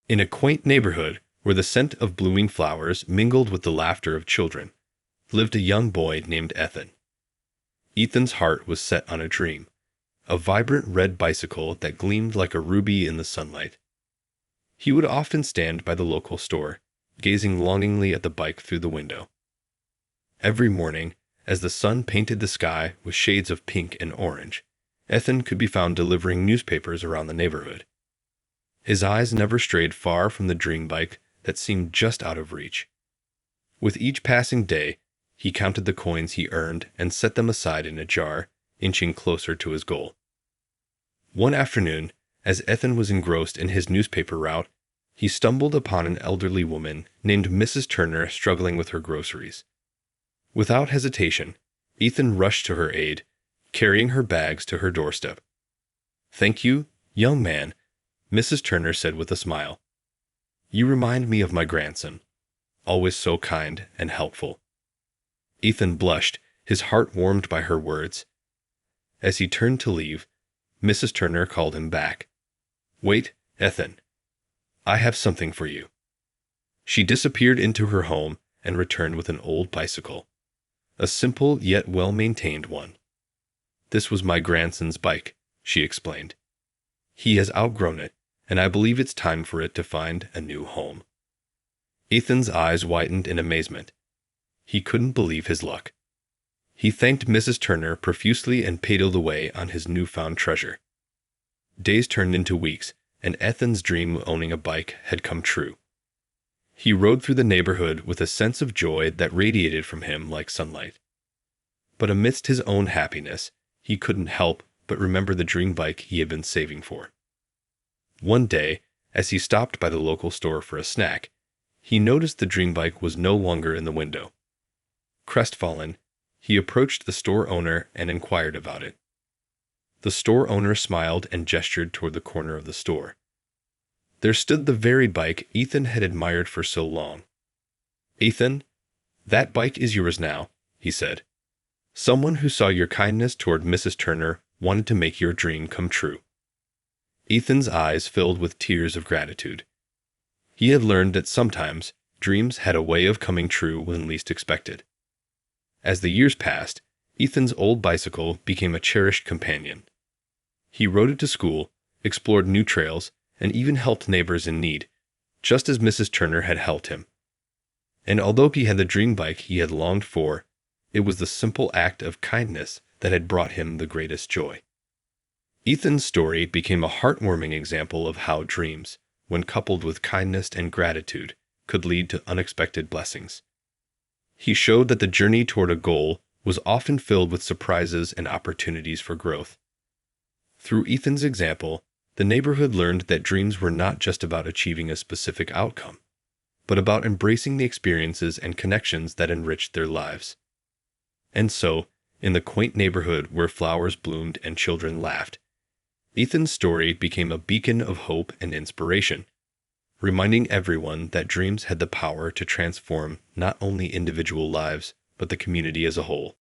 In a quaint neighborhood where the scent of blooming flowers mingled with the laughter of children, lived a young boy named Ethan. Ethan's heart was set on a dream, a vibrant red bicycle that gleamed like a ruby in the sunlight. He would often stand by the local store, gazing longingly at the bike through the window. Every morning, as the sun painted the sky with shades of pink and orange, Ethan could be found delivering newspapers around the neighborhood. His eyes never strayed far from the dream bike that seemed just out of reach. With each passing day, he counted the coins he earned and set them aside in a jar, inching closer to his goal. One afternoon, as Ethan was engrossed in his newspaper route, he stumbled upon an elderly woman named Mrs. Turner struggling with her groceries. Without hesitation, Ethan rushed to her aid, carrying her bags to her doorstep. "Thank you, young man," Mrs. Turner said with a smile. "You remind me of my grandson, always so kind and helpful." Ethan blushed, his heart warmed by her words. As he turned to leave, Mrs. Turner called him back. "Wait, Ethan. I have something for you." She disappeared into her home and returned with an old bicycle, a simple yet well-maintained one. "This was my grandson's bike," she explained. "He has outgrown it, and I believe it's time for it to find a new home." Ethan's eyes widened in amazement. He couldn't believe his luck. He thanked Mrs. Turner profusely and paddled away on his newfound treasure. Days turned into weeks, and Ethan's dream of owning a bike had come true. He rode through the neighborhood with a sense of joy that radiated from him like sunlight. But amidst his own happiness, he couldn't help but remember the dream bike he had been saving for. One day, as he stopped by the local store for a snack, he noticed the dream bike was no longer in the window. Crestfallen, he approached the store owner and inquired about it. The store owner smiled and gestured toward the corner of the store. There stood the very bike Ethan had admired for so long. "Ethan, that bike is yours now," he said. "Someone who saw your kindness toward Mrs. Turner wanted to make your dream come true." Ethan's eyes filled with tears of gratitude. He had learned that sometimes dreams had a way of coming true when least expected. As the years passed, Ethan's old bicycle became a cherished companion. He rode it to school, explored new trails, and even helped neighbors in need, just as Mrs. Turner had helped him. And although he had the dream bike he had longed for, it was the simple act of kindness that had brought him the greatest joy. Ethan's story became a heartwarming example of how dreams, when coupled with kindness and gratitude, could lead to unexpected blessings. He showed that the journey toward a goal was often filled with surprises and opportunities for growth. Through Ethan's example, the neighborhood learned that dreams were not just about achieving a specific outcome, but about embracing the experiences and connections that enriched their lives. And so, in the quaint neighborhood where flowers bloomed and children laughed, Ethan's story became a beacon of hope and inspiration, reminding everyone that dreams had the power to transform not only individual lives, but the community as a whole.